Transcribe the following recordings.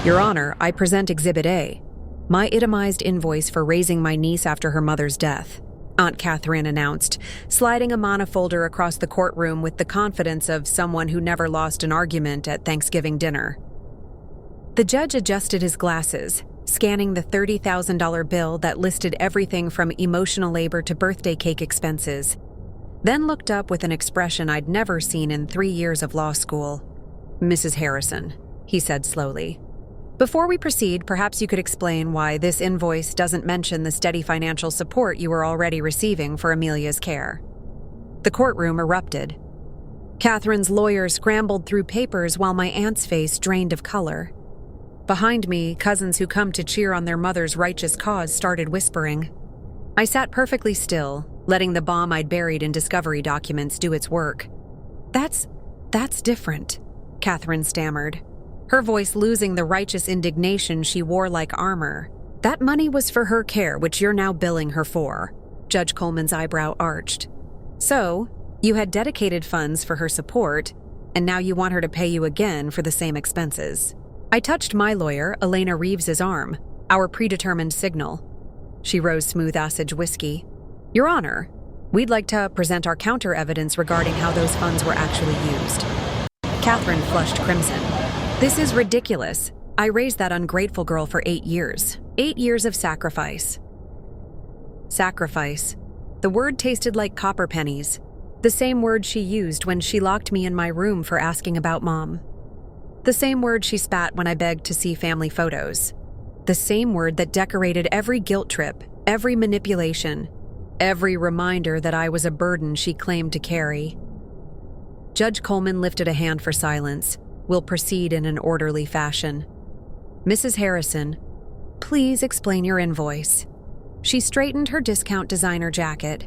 Your Honor, I present Exhibit A, my itemized invoice for raising my niece after her mother's death, Aunt Catherine announced, sliding a monofolder across the courtroom with the confidence of someone who never lost an argument at Thanksgiving dinner. The judge adjusted his glasses, scanning the $30,000 bill that listed everything from emotional labor to birthday cake expenses, then looked up with an expression I'd never seen in 3 years of law school. "Mrs. Harrison," he said slowly. "Before we proceed, perhaps you could explain why this invoice doesn't mention the steady financial support you were already receiving for Amelia's care." The courtroom erupted. Catherine's lawyer scrambled through papers while my aunt's face drained of color. Behind me, cousins who come to cheer on their mother's righteous cause started whispering. I sat perfectly still, letting the bomb I'd buried in discovery documents do its work. That's different," Catherine stammered, her voice losing the righteous indignation she wore like armor. "That money was for her care, which you're now billing her for." Judge Coleman's eyebrow arched. "So, you had dedicated funds for her support, and now you want her to pay you again for the same expenses." I touched my lawyer, Elena Reeves's arm, our predetermined signal. She rose smooth-assage whiskey. "Your Honor, we'd like to present our counter-evidence regarding how those funds were actually used." Catherine flushed crimson. "This is ridiculous. I raised that ungrateful girl for 8 years. 8 years of sacrifice." Sacrifice. The word tasted like copper pennies. The same word she used when she locked me in my room for asking about Mom. The same word she spat when I begged to see family photos. The same word that decorated every guilt trip, every manipulation, every reminder that I was a burden she claimed to carry. Judge Coleman lifted a hand for silence. "We'll proceed in an orderly fashion." "Mrs. Harrison, please explain your invoice." She straightened her discount designer jacket,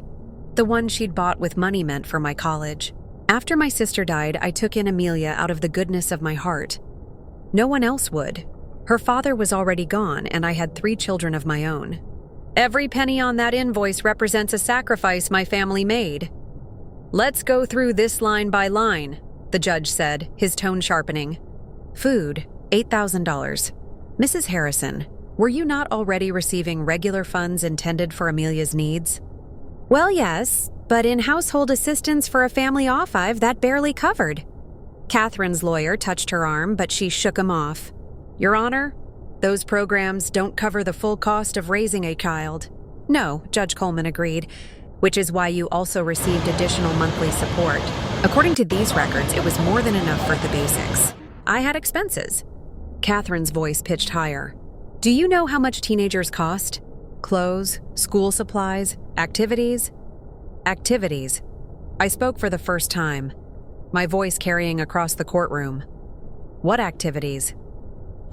the one she'd bought with money meant for my college. "After my sister died, I took in Amelia out of the goodness of my heart. No one else would. Her father was already gone, and I had 3 children of my own. Every penny on that invoice represents a sacrifice my family made." "Let's go through this line by line," the judge said, his tone sharpening. "Food, $8,000. Mrs. Harrison, were you not already receiving regular funds intended for Amelia's needs?" "Well, yes, but in household assistance for a family of 5, that barely covered." Catherine's lawyer touched her arm, but she shook him off. "Your Honor, those programs don't cover the full cost of raising a child." "No," Judge Coleman agreed, "which is why you also received additional monthly support. According to these records, it was more than enough for the basics. I had expenses." Catherine's voice pitched higher. "Do you know how much teenagers cost? Clothes, school supplies, activities?" "Activities." I spoke for the first time, my voice carrying across the courtroom. "What activities?"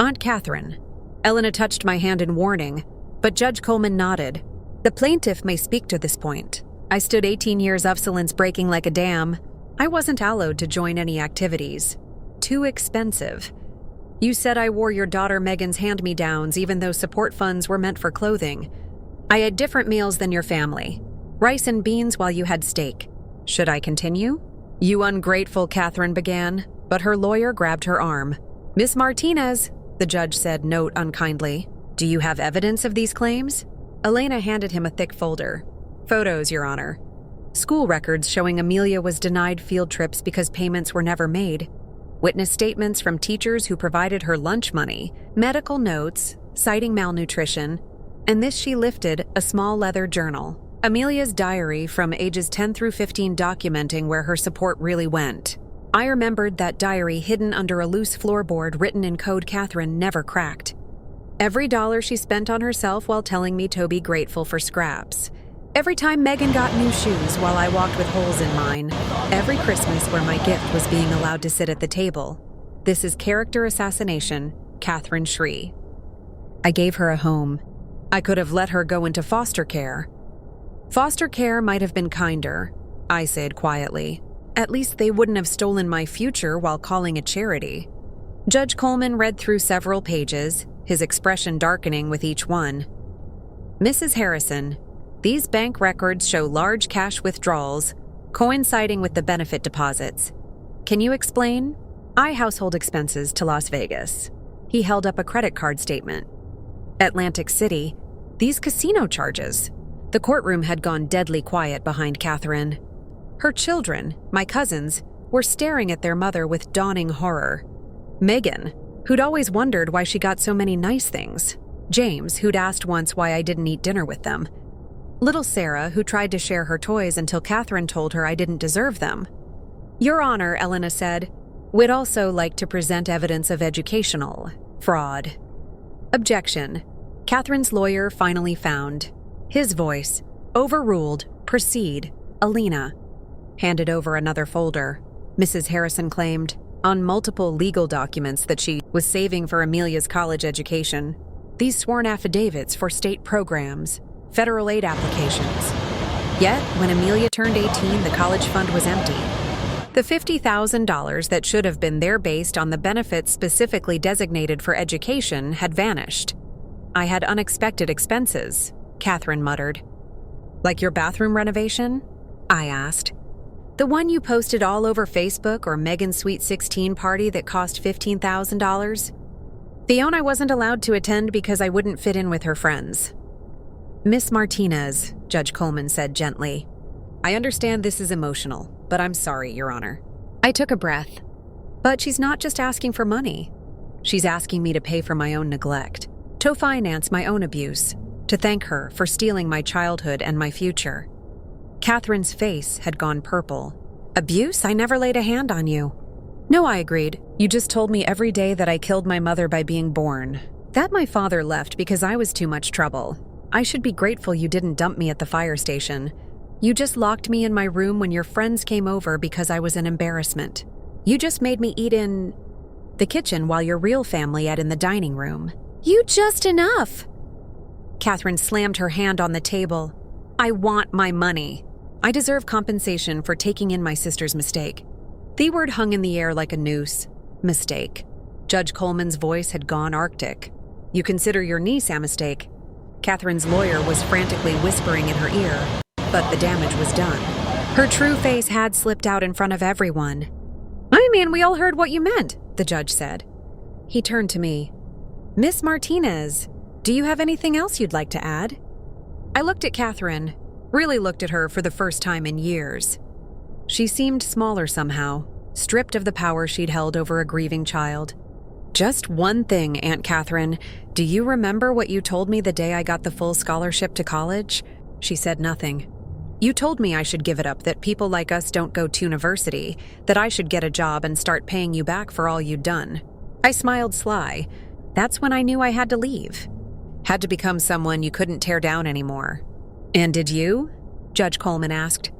"Aunt Catherine." Elena touched my hand in warning, but Judge Coleman nodded. "The plaintiff may speak to this point. I stood 18 years of silence breaking like a dam. I wasn't allowed to join any activities. Too expensive. You said I wore your daughter Megan's hand-me-downs even though support funds were meant for clothing. I had different meals than your family. Rice and beans while you had steak. Should I continue?" "You ungrateful," Catherine began, but her lawyer grabbed her arm. "Miss Martinez," the judge said, note unkindly, "do you have evidence of these claims?" Elena handed him a thick folder. "Photos, Your Honor. School records showing Amelia was denied field trips because payments were never made. Witness statements from teachers who provided her lunch money, medical notes, citing malnutrition, and this she lifted, a small leather journal. Amelia's diary from ages 10 through 15 documenting where her support really went. I remembered that diary hidden under a loose floorboard written in code Catherine never cracked. Every dollar she spent on herself while telling me to be grateful for scraps. Every time Megan got new shoes while I walked with holes in mine. Every Christmas where my gift was being allowed to sit at the table. This is character assassination, Catherine Shree. I gave her a home. I could have let her go into foster care. Foster care might have been kinder, I said quietly. At least they wouldn't have stolen my future while calling it charity. Judge Coleman read through several pages, his expression darkening with each one. "Mrs. Harrison, these bank records show large cash withdrawals, coinciding with the benefit deposits. Can you explain? I household expenses to Las Vegas. He held up a credit card statement. Atlantic City. These casino charges. The courtroom had gone deadly quiet behind Catherine. Her children, my cousins, were staring at their mother with dawning horror. Megan, who'd always wondered why she got so many nice things. James, who'd asked once why I didn't eat dinner with them. Little Sarah, who tried to share her toys until Catherine told her I didn't deserve them. Your Honor, Elena said, we'd also like to present evidence of educational fraud. Objection. Catherine's lawyer finally found. His voice. Overruled. Proceed. Alina. Handed over another folder. Mrs. Harrison claimed, on multiple legal documents that she was saving for Amelia's college education. These sworn affidavits for state programs, federal aid applications. Yet, when Amelia turned 18, the college fund was empty. The $50,000 that should have been there based on the benefits specifically designated for education had vanished. I had unexpected expenses, Catherine muttered. Like your bathroom renovation? I asked. The one you posted all over Facebook or Megan's Sweet 16 party that cost $15,000? The one I wasn't allowed to attend because I wouldn't fit in with her friends. Miss Martinez, Judge Coleman said gently. I understand this is emotional, but I'm sorry, Your Honor. I took a breath. But she's not just asking for money. She's asking me to pay for my own neglect, to finance my own abuse, to thank her for stealing my childhood and my future. Catherine's face had gone purple. Abuse? I never laid a hand on you. No, I agreed. You just told me every day that I killed my mother by being born. That my father left because I was too much trouble. I should be grateful you didn't dump me at the fire station. You just locked me in my room when your friends came over because I was an embarrassment. You just made me eat in the kitchen while your real family ate in the dining room. You just enough. Catherine slammed her hand on the table. I want my money. I deserve compensation for taking in my sister's mistake. The word hung in the air like a noose. Mistake. Judge Coleman's voice had gone arctic. You consider your niece a mistake. Catherine's lawyer was frantically whispering in her ear, but the damage was done. Her true face had slipped out in front of everyone. I mean, we all heard what you meant, the judge said. He turned to me. Miss Martinez, do you have anything else you'd like to add? I looked at Catherine, really looked at her for the first time in years. She seemed smaller somehow, stripped of the power she'd held over a grieving child. Just one thing, Aunt Catherine. Do you remember what you told me the day I got the full scholarship to college? She said nothing. You told me I should give it up, that people like us don't go to university, that I should get a job and start paying you back for all you'd done. I smiled sly. That's when I knew I had to leave. Had to become someone you couldn't tear down anymore. And did you? Judge Coleman asked.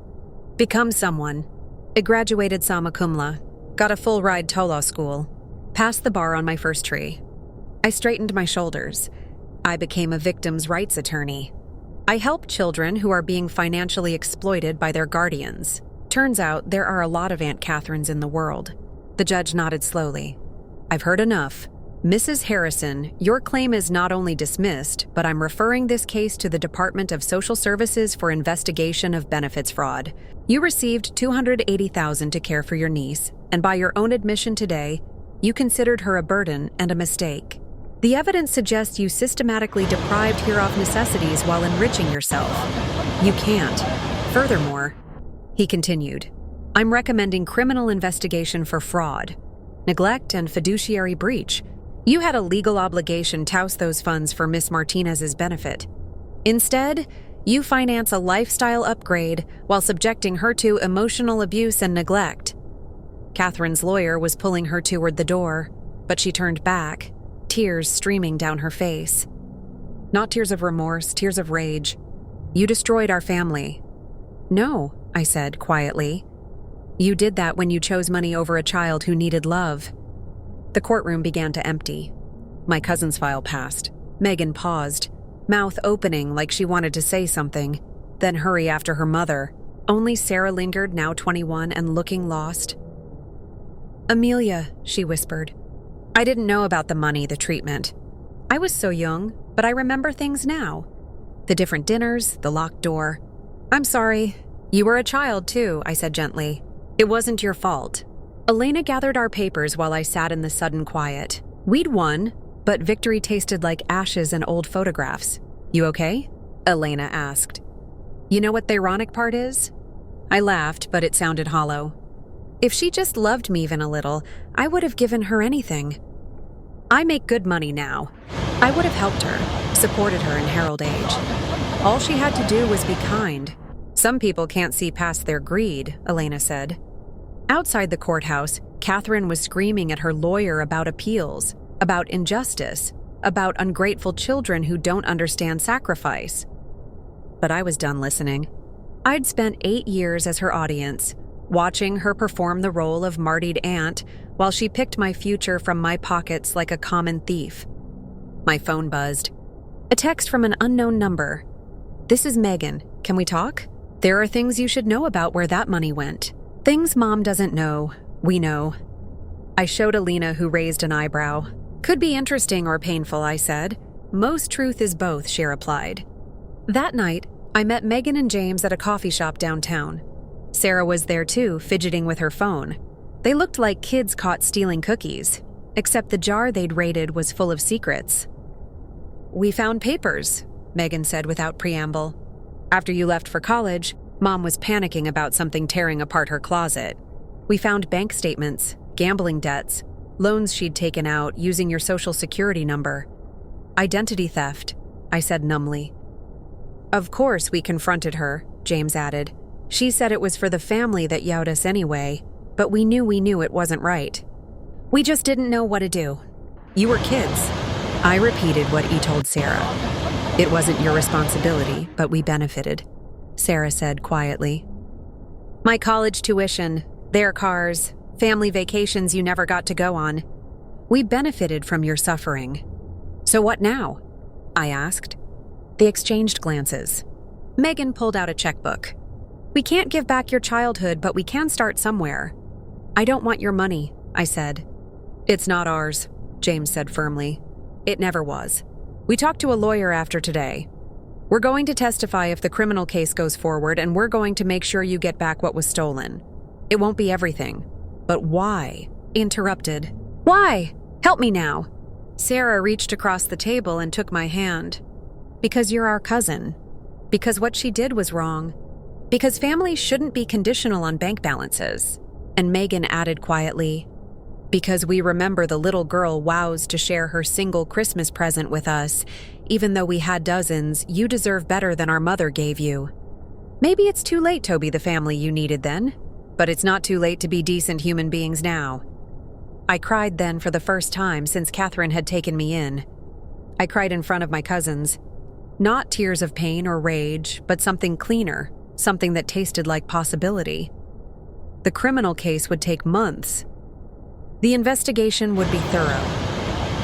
Become someone. I graduated summa cum laude, got a full ride to law school, passed the bar on my first tree. I straightened my shoulders. I became a victim's rights attorney. I help children who are being financially exploited by their guardians. Turns out there are a lot of Aunt Catherines in the world. The judge nodded slowly. I've heard enough. Mrs. Harrison, your claim is not only dismissed, but I'm referring this case to the Department of Social Services for investigation of benefits fraud. You received $280,000 to care for your niece, and by your own admission today, you considered her a burden and a mistake. The evidence suggests you systematically deprived her of necessities while enriching yourself. You can't. Furthermore, he continued, I'm recommending criminal investigation for fraud, neglect, and fiduciary breach. You had a legal obligation to house those funds for Miss Martinez's benefit. Instead, you finance a lifestyle upgrade while subjecting her to emotional abuse and neglect. Catherine's lawyer was pulling her toward the door, but she turned back, tears streaming down her face. Not tears of remorse, tears of rage. You destroyed our family. No, I said quietly. You did that when you chose money over a child who needed love. The courtroom began to empty. My cousin's file passed. Megan paused, mouth opening like she wanted to say something, then hurry after her mother. Only Sarah lingered, now 21 and looking lost. Amelia, she whispered. I didn't know about the money, the treatment. I was so young, but I remember things now. The different dinners, the locked door. I'm sorry. You were a child, too, I said gently. It wasn't your fault. Elena gathered our papers while I sat in the sudden quiet. We'd won, but victory tasted like ashes and old photographs. You okay? Elena asked. You know what the ironic part is? I laughed, but it sounded hollow. If she just loved me even a little, I would have given her anything. I make good money now. I would have helped her, supported her in Herald Age. All she had to do was be kind. Some people can't see past their greed, Elena said. Outside the courthouse, Catherine was screaming at her lawyer about appeals, about injustice, about ungrateful children who don't understand sacrifice. But I was done listening. I'd spent 8 years as her audience, watching her perform the role of martyred aunt while she picked my future from my pockets like a common thief. My phone buzzed. A text from an unknown number. This is Megan. Can we talk? There are things you should know about where that money went. Things Mom doesn't know. We know. I showed Alina, who raised an eyebrow. Could be interesting or painful, I said. Most truth is both, she replied. That night, I met Megan and James at a coffee shop downtown. Sarah was there too, fidgeting with her phone. They looked like kids caught stealing cookies, except the jar they'd raided was full of secrets. We found papers, Megan said without preamble. After you left for college, Mom was panicking about something tearing apart her closet. We found bank statements, gambling debts, loans she'd taken out using your social security number. Identity theft, I said numbly. Of course we confronted her, James added. She said it was for the family that yowed us anyway, but we knew it wasn't right. We just didn't know what to do. You were kids. I repeated what he told Sarah. It wasn't your responsibility, but we benefited, Sarah said quietly. My college tuition, their cars, family vacations you never got to go on. We benefited from your suffering. So what now? I asked. They exchanged glances. Megan pulled out a checkbook. We can't give back your childhood, but we can start somewhere. I don't want your money, I said. It's not ours, James said firmly. It never was. We talked to a lawyer after today. We're going to testify if the criminal case goes forward, and we're going to make sure you get back what was stolen. It won't be everything. But why? Interrupted. Why? Help me now. Sarah reached across the table and took my hand. Because you're our cousin. Because what she did was wrong. Because families shouldn't be conditional on bank balances. And Megan added quietly, because we remember the little girl vows to share her single Christmas present with us. Even though we had dozens, you deserve better than our mother gave you. Maybe it's too late to be the family you needed then, but it's not too late to be decent human beings now. I cried then for the first time since Catherine had taken me in. I cried in front of my cousins. Not tears of pain or rage, but something cleaner, something that tasted like possibility. The criminal case would take months. The investigation would be thorough.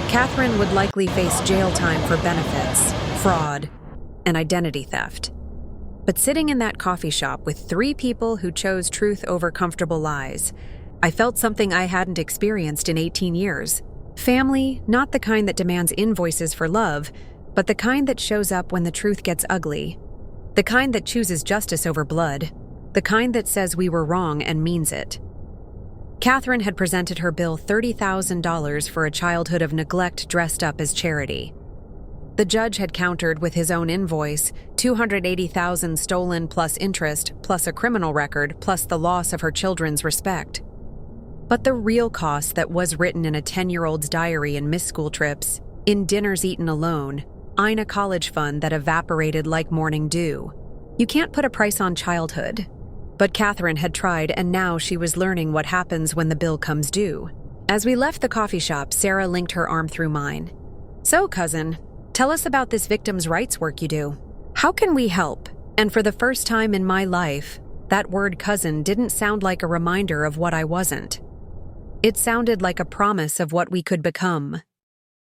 Catherine would likely face jail time for benefits, fraud, and identity theft. But sitting in that coffee shop with 3 people who chose truth over comfortable lies, I felt something I hadn't experienced in 18 years. Family, not the kind that demands invoices for love, but the kind that shows up when the truth gets ugly. The kind that chooses justice over blood. The kind that says we were wrong and means it. Catherine had presented her bill $30,000 for a childhood of neglect dressed up as charity. The judge had countered with his own invoice, $280,000 stolen plus interest, plus a criminal record, plus the loss of her children's respect. But the real cost that was written in a 10-year-old's diary in missed school trips, in dinners eaten alone, in a college fund that evaporated like morning dew. You can't put a price on childhood. But Catherine had tried, and now she was learning what happens when the bill comes due. As we left the coffee shop, Sarah linked her arm through mine. So, cousin, tell us about this victims' rights work you do. How can we help? And for the first time in my life, that word cousin didn't sound like a reminder of what I wasn't. It sounded like a promise of what we could become.